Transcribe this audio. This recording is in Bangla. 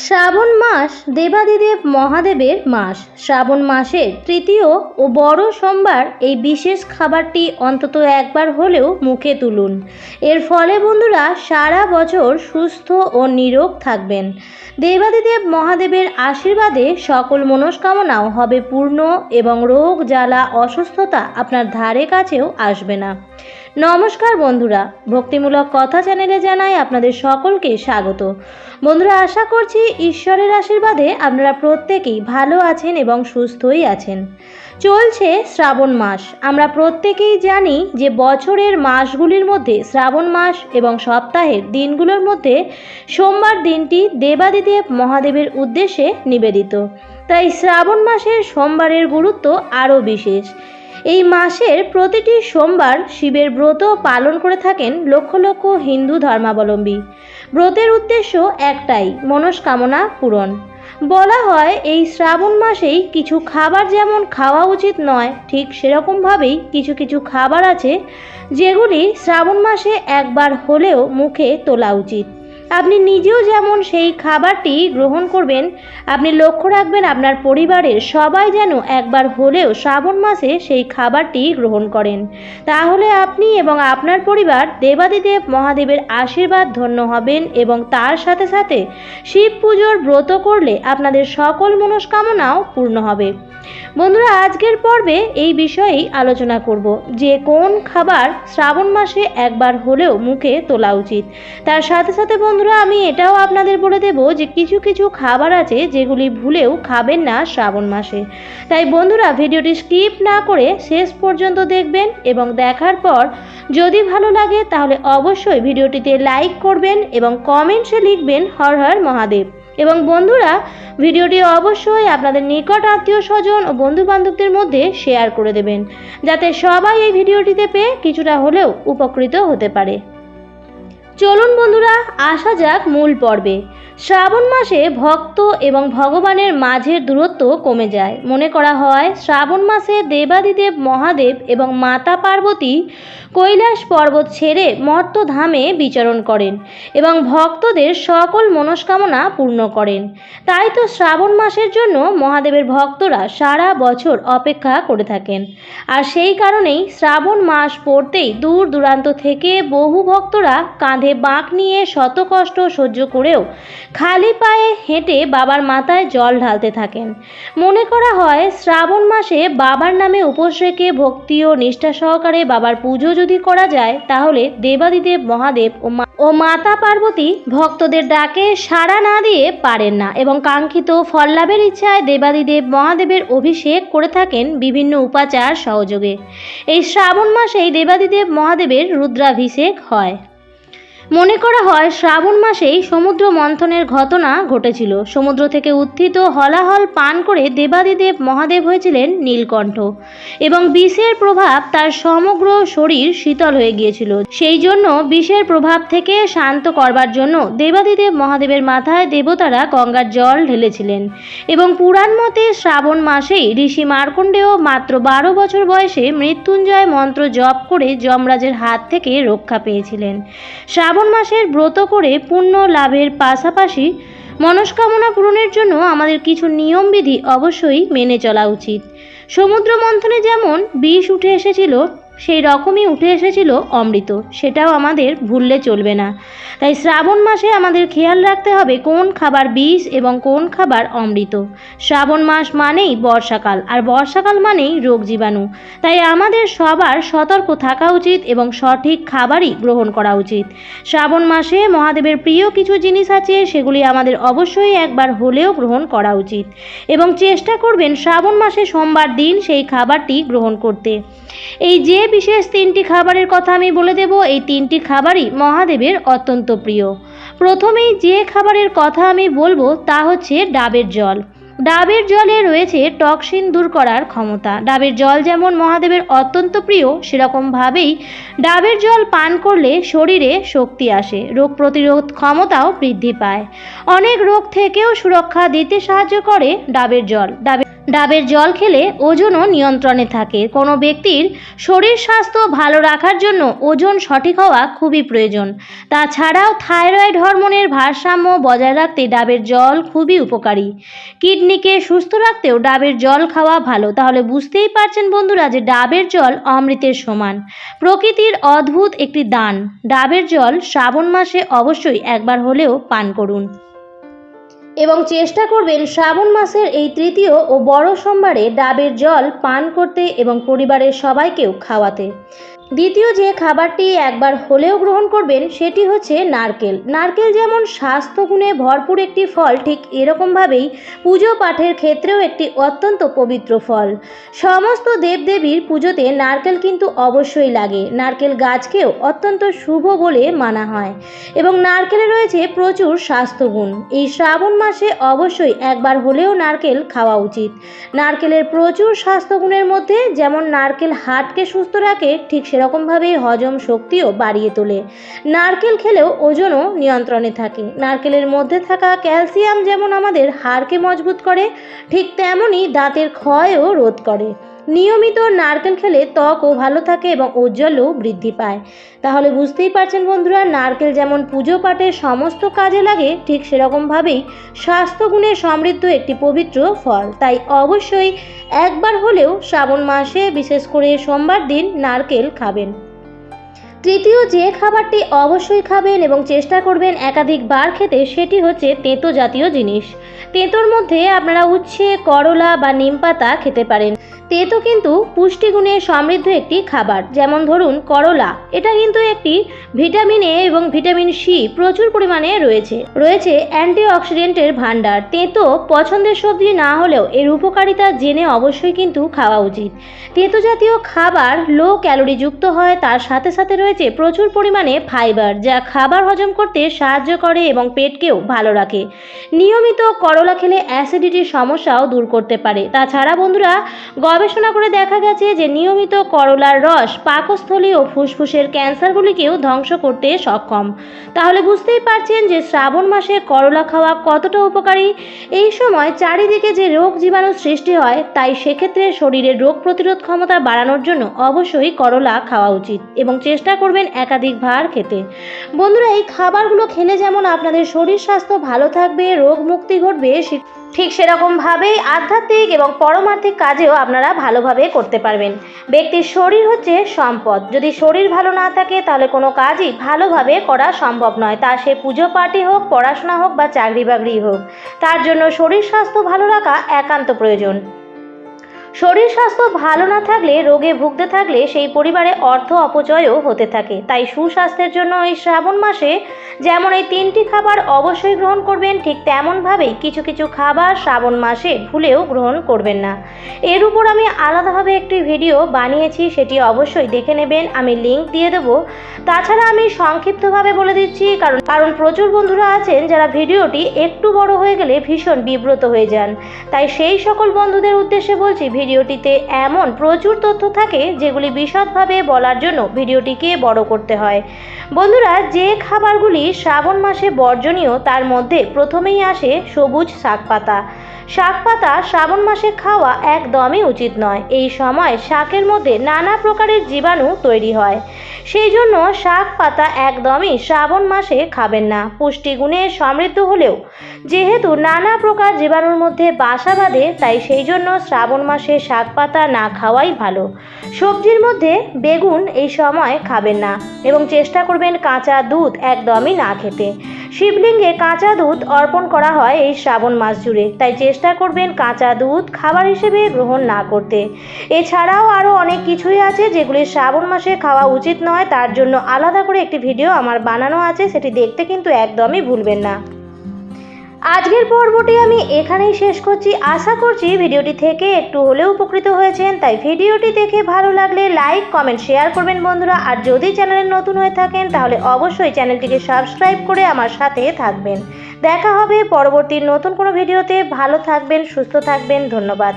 শ্রাবণ মাস দেবাদিদেব মহাদেবের মাস। শ্রাবণ মাসের তৃতীয় ও বড় সোমবার এই বিশেষ খাবারটি অন্তত একবার হলেও মুখে তুলুন। এর ফলে বন্ধুরা সারা বছর সুস্থ ও নিরোগ থাকবেন। দেবাদিদেব মহাদেবের আশীর্বাদে সকল মনস্কামনাও হবে পূর্ণ এবং রোগ জ্বালা অসুস্থতা আপনার ধারে কাছেও আসবে না। নমস্কার বন্ধুরা, ভক্তিমূলক কথা চ্যানেলে জানাই আপনাদের সকলকে স্বাগত। বন্ধুরা, আশা করছি ঈশ্বরের আশীর্বাদে আপনারা প্রত্যেকেই ভালো আছেন এবং সুস্থই আছেন। চলছে শ্রাবণ মাস। আমরা প্রত্যেকেই জানি যে বছরের মাসগুলির মধ্যে শ্রাবণ মাস এবং সপ্তাহের দিনগুলোর মধ্যে সোমবার দিনটি দেবাদিদেব মহাদেবের উদ্দেশ্যে নিবেদিত। তাই শ্রাবণ মাসের সোমবারের গুরুত্ব আরও বিশেষ। এই মাসের প্রতিটি সোমবার শিবের ব্রত পালন করে থাকেন লক্ষ লক্ষ হিন্দু ধর্মাবলম্বী। ব্রতের উদ্দেশ্য একটাই, মনস্কামনা পূরণ। বলা হয় এই শ্রাবণ মাসেই কিছু খাবার যেমন খাওয়া উচিত নয়, ঠিক সেরকমভাবেই কিছু কিছু খাবার আছে যেগুলি শ্রাবণ মাসে একবার হলেও মুখে তোলা উচিত। আপনি নিজেও যেমন সেই খাবারটি গ্রহণ করবেন, আপনি লক্ষ্য রাখবেন আপনার পরিবারের সবাই যেন একবার হলেও শ্রাবণ মাসে সেই খাবারটি গ্রহণ করেন। তাহলে আপনি এবং আপনার পরিবার দেবাদিদেব মহাদেবের আশীর্বাদ ধন্য হবেন এবং তার সাথে সাথে শিব পুজোর ব্রত করলে আপনাদের সকল মনস্কামনাও পূর্ণ হবে। বন্ধুরা, আজকের পর্বে এই বিষয়েই আলোচনা করব যে কোন খাবার শ্রাবণ মাসে একবার হলেও মুখে তোলা উচিত। তার সাথে সাথে বন্ধুরা আমি এটাও আপনাদের বলে দেব যে কিছু কিছু খাবার আছে যেগুলি ভুলেও খাবেন না শ্রাবণ মাসে। তাই বন্ধুরা ভিডিওটি স্কিপ না করে শেষ পর্যন্ত দেখবেন এবং দেখার পর যদি ভালো লাগে তাহলে অবশ্যই ভিডিওটিতে লাইক করবেন এবং কমেন্টসে লিখবেন হর হর মহাদেব। এবং বন্ধুরা ভিডিওটি অবশ্যই আপনাদের নিকট আত্মীয় স্বজন ও বন্ধু বান্ধবদের মধ্যে শেয়ার করে দেবেন, যাতে সবাই এই ভিডিওটিতে পেয়ে কিছুটা হলেও উপকৃত হতে পারে। চলুন বন্ধুরা আসা যাক মূল পর্বে। শ্রাবণ মাসে ভক্ত এবং ভগবানের মাঝের দূরত্ব কমে যায়। মনে করা হয় শ্রাবণ মাসে দেবাদিদেব মহাদেব এবং মাতা পার্বতী কৈলাস পর্বত ছেড়ে মর্তধামে বিচরণ করেন এবং ভক্তদের সকল মনস্কামনা পূর্ণ করেন। তাই তো শ্রাবণ মাসের জন্য মহাদেবের ভক্তরা সারা বছর অপেক্ষা করে থাকেন। আর সেই কারণেই শ্রাবণ মাস পড়তেই দূর দূরান্ত থেকে বহু ভক্তরা কাঁধে বাঁক নিয়ে শত কষ্ট সহ্য করেও খালি পায়ে হেঁটে বাবার মাথায় জল ঢালতে থাকেন। মনে করা হয় শ্রাবণ মাসে বাবার নামে উপোস রেখে ভক্তি ও নিষ্ঠা সহকারে বাবার পুজো যদি করা যায় তাহলে দেবাদিদেব মহাদেব ও মাতা পার্বতী ভক্তদের ডাকে সাড়া না দিয়ে পারেন না এবং কাঙ্ক্ষিত ফল লাভের ইচ্ছায় দেবাদিদেব মহাদেবের অভিষেক করে থাকেন বিভিন্ন উপাচার সহযোগে। এই শ্রাবণ মাসেই দেবাদিদেব মহাদেবের রুদ্রাভিষেক হয়। মনে করা হয় শ্রাবণ মাসেই সমুদ্র মন্থনের ঘটনা ঘটেছিল। সমুদ্র থেকে উত্থিত হলাহল পান করে দেবাদিদেব মহাদেব হয়েছিলেন নীলকণ্ঠ এবং বিষের প্রভাব তার সমগ্র শরীর শীতল হয়ে গিয়েছিল। সেই জন্য বিষের প্রভাব থেকে শান্ত করবার জন্য দেবাদিদেব মহাদেবের মাথায় দেবতারা গঙ্গার জল ঢেলেছিলেন এবং পুরাণ মতে শ্রাবণ মাসেই ঋষি মার্কণ্ডেয় মাত্র 12 বছর বয়সে মৃত্যুঞ্জয় মন্ত্র জপ করে যমরাজের হাত থেকে রক্ষা পেয়েছিলেন। শ্রাবণ মাসের ব্রত করে পুণ্য লাভের পাশাপাশি মনস্কামনা পূরণের জন্য আমাদের কিছু নিয়মবিধি অবশ্যই মেনে চলা উচিত। সমুদ্র মন্থনে যেমন বিষ উঠে এসেছিল সেই রকমই উঠে এসেছিল অমৃত, সেটাও আমাদের ভুললে চলবে না। তাই শ্রাবণ মাসে আমাদের খেয়াল রাখতে হবে কোন খাবার বিষ এবং কোন খাবার অমৃত। শ্রাবণ মাস মানেই বর্ষাকাল, আর বর্ষাকাল মানেই রোগ জীবাণু। তাই আমাদের সবার সতর্ক থাকা উচিত এবং সঠিক খাবারই গ্রহণ করা উচিত। শ্রাবণ মাসে মহাদেবের প্রিয় কিছু জিনিস আছে, সেগুলি আমাদের অবশ্যই একবার হলেও গ্রহণ করা উচিত এবং চেষ্টা করবেন শ্রাবণ মাসে সোমবার দিন সেই খাবারটি গ্রহণ করতে। এই যে বিশেষ 3টি খাবারের কথা আমি বলে দেব, এই 3টি খাবারই মহাদেবের অত্যন্ত প্রিয়। প্রথমেই যে খাবারের কথা আমি বলবো তা হচ্ছে ডাবের জল। ডাবের জলে রয়েছে টক্সিন দূর করার ক্ষমতা। ডাবের জল যেমন মহাদেবের অত্যন্ত প্রিয়, সেরকমভাবেই ডাবের জল পান করলে শরীরে শক্তি আসে, রোগ প্রতিরোধ ক্ষমতাও বৃদ্ধি পায়। অনেক রোগ থেকেও সুরক্ষা দিতে সাহায্য করে ডাবের জল। ডাবের জল খেলে ওজনও নিয়ন্ত্রণে থাকে। কোনো ব্যক্তির শরীর স্বাস্থ্য ভালো রাখার জন্য ওজন সঠিক হওয়া খুবই প্রয়োজন। তাছাড়াও থাইরয়েড হরমোনের ভারসাম্য বজায় রাখতে ডাবের জল খুবই উপকারী। কিডনিকে সুস্থ রাখতেও ডাবের জল খাওয়া ভালো। তাহলে বুঝতেই পারছেন বন্ধুরা যে ডাবের জল অমৃতের সমান, প্রকৃতির অদ্ভুত একটি দান। ডাবের জল শ্রাবণ মাসে অবশ্যই একবার হলেও পান করুন এবং চেষ্টা করবেন শ্রাবণ মাসের এই তৃতীয় ও বড় সোমবারে ডাবের জল পান করতে এবং পরিবারের সবাইকেও খাওয়াতে। দ্বিতীয় যে খাবারটি একবার হলেও গ্রহণ করবেন সেটি হচ্ছে নারকেল। নারকেল যেমন স্বাস্থ্যগুণে ভরপুর একটি ফল, ঠিক এরকমভাবেই পুজো পাঠের ক্ষেত্রেও একটি অত্যন্ত পবিত্র ফল। সমস্ত দেবদেবীর পুজোতে নারকেল কিন্তু অবশ্যই লাগে। নারকেল গাছকেও অত্যন্ত শুভ বলে মানা হয় এবং নারকেলে রয়েছে প্রচুর স্বাস্থ্যগুণ। এই শ্রাবণ মাসে অবশ্যই একবার হলেও নারকেল খাওয়া উচিত। নারকেলের প্রচুর স্বাস্থ্যগুণের মধ্যে যেমন নারকেল হার্টকে সুস্থ রাখে, ঠিক সেরকমভাবেই হজম শক্তিও বাড়িয়ে তোলে। নারকেল খেলেও ওজনও নিয়ন্ত্রণে থাকে। নারকেলের মধ্যে থাকা ক্যালসিয়াম যেমন আমাদের হাড়কে মজবুত করে, ঠিক তেমনই দাঁতের ক্ষয়ও রোধ করে। নিয়মিত নারকেল খেলে ত্বকও ভালো থাকে এবং ঔজ্জ্বল্যও বৃদ্ধি পায়। তাহলে বুঝতেই পারছেন বন্ধুরা, নারকেল যেমন পুজো পাঠে সমস্ত কাজে লাগে, ঠিক সেরকমভাবেই স্বাস্থ্যগুণে সমৃদ্ধ একটি পবিত্র ফল। তাই অবশ্যই একবার হলেও শ্রাবণ মাসে বিশেষ করে সোমবার দিন নারকেল খাবেন। তৃতীয় যে খাবারটি অবশ্যই খাবেন এবং চেষ্টা করবেন একাধিকবার খেতে সেটি হচ্ছে তেঁতো জাতীয় জিনিস। তেঁতোর মধ্যে আপনারা উচ্ছে, করলা বা নিমপাতা খেতে পারেন। তেঁতো কিন্তু পুষ্টিগুণে সমৃদ্ধ একটি খাবার। যেমন ধরুন করলা, এটা কিন্তু একটি ভিটামিন এ এবং ভিটামিন সি প্রচুর পরিমাণে রয়েছে অ্যান্টিঅক্সিডেন্টের ভাণ্ডার। তেঁতো পছন্দের সবজি না হলেও এর উপকারিতা জেনে অবশ্যই কিন্তু খাওয়া উচিত। তেঁতো জাতীয় খাবার লো ক্যালোরি যুক্ত হয়, তার সাথে সাথে রয়েছে প্রচুর পরিমাণে ফাইবার, যা খাবার হজম করতে সাহায্য করে এবং পেটকেও ভালো রাখে। নিয়মিত করলা খেলে অ্যাসিডিটির সমস্যাও দূর করতে পারে। তাছাড়া বন্ধুরা, গবেষণা করে দেখা গেছে যে নিয়মিত করলার রস পাকস্থলী ও ফুসফুসের ক্যান্সারগুলিকেও ধ্বংস করতে সক্ষম। তাহলে বুঝতেই পারছেন যে শ্রাবণ মাসে করলা খাওয়া কতটা উপকারী। এই সময় চারিদিকে যে রোগ জীবাণু সৃষ্টি হয়, তাই সেক্ষেত্রে শরীরের রোগ প্রতিরোধ ক্ষমতা বাড়ানোর জন্য অবশ্যই করলা খাওয়া উচিত এবং চেষ্টা করবেন একাধিকবার খেতে। বন্ধুরা, এই খাবারগুলো খেলে যেমন আপনাদের শরীর স্বাস্থ্য ভালো থাকবে, রোগ মুক্তি ঘটবে, ঠিক সেরকমভাবেই আধ্যাত্মিক এবং পরমার্থিক কাজেও আপনারা ভালোভাবে করতে পারবেন। ব্যক্তির শরীর হচ্ছে সম্পদ। যদি শরীর ভালো না থাকে তাহলে কোনো কাজই ভালোভাবে করা সম্ভব নয়। তা সে পুজো পাঠই হোক, পড়াশোনা হোক বা চাকরি বাকরি হোক, তার জন্য শরীর স্বাস্থ্য ভালো রাখা একান্ত প্রয়োজন। শরীর স্বাস্থ্য ভালো না থাকলে, রোগে ভুগতে থাকলে সেই পরিবারে অর্থ অপচয়ও হতে থাকে। তাই সুস্বাস্থ্যের জন্য এই শ্রাবণ মাসে যেমন এই তিনটি খাবার অবশ্যই গ্রহণ করবেন, ঠিক তেমনভাবেই কিছু কিছু খাবার শ্রাবণ মাসে ভুলেও গ্রহণ করবেন না। এর উপর আমি আলাদাভাবে একটি ভিডিও বানিয়েছি, সেটি অবশ্যই দেখে নেবেন, আমি লিঙ্ক দিয়ে দেবো। তাছাড়া আমি সংক্ষিপ্তভাবে বলে দিচ্ছি, কারণ প্রচুর বন্ধুরা আছেন যারা ভিডিওটি একটু বড় হয়ে গেলে ভীষণ বিব্রত হয়ে যান। তাই সেই সকল বন্ধুদের উদ্দেশ্যে বলছি, ভিডিওটিতে এমন প্রচুর তথ্য থাকে যেগুলি বিশদভাবে বলার জন্য ভিডিওটিকে বড় করতে হয়। বন্ধুরা, যে খাবারগুলি শ্রাবণ মাসে বর্জনীয় তার মধ্যে প্রথমেই আসে সবুজ শাকপাতা। শাকপাতা শ্রাবণ মাসে খাওয়া একদমই উচিত নয়। এই সময় শাকের মধ্যে নানা প্রকারের জীবাণু তৈরি হয়, সেই জন্য শাক পাতা একদমই শ্রাবণ মাসে খাবেন না। পুষ্টিগুণে সমৃদ্ধ হলেও যেহেতু নানা প্রকার জীবাণুর মধ্যে বাসা বাঁধে, তাই সেই জন্য শ্রাবণ মাসে শাক পাতা না খাওয়াই ভালো। সবজির মধ্যে বেগুন এই সময় খাবেন না এবং চেষ্টা করবেন কাঁচা দুধ একদমই না খেতে। শিবলিঙ্গে কাঁচা দুধ অর্পণ করা হয় এই শ্রাবণ মাস জুড়ে, তাই চেষ্টা করবেন কাঁচা দুধ খাবার হিসেবে গ্রহণ না করতে। এছাড়াও আরও অনেক কিছুই আছে যেগুলি শ্রাবণ মাসে খাওয়া উচিত নয়, তার জন্য আলাদা করে একটি ভিডিও আমার বানানো আছে, সেটি দেখতে কিন্তু একদমই ভুলবেন না। আজকের পর্বটি আমি এখানেই শেষ করছি। আশা করছি ভিডিওটি থেকে একটু হলেও উপকৃত হয়েছেন। তাই ভিডিওটি দেখে ভালো লাগলে লাইক, কমেন্ট, শেয়ার করবেন বন্ধুরা। আর যদি চ্যানেলে নতুন হয়ে থাকেন তাহলে অবশ্যই চ্যানেলটিকে সাবস্ক্রাইব করে আমার সাথে থাকবেন। দেখা হবে পরবর্তী নতুন কোনো ভিডিওতে। ভালো থাকবেন, সুস্থ থাকবেন। ধন্যবাদ।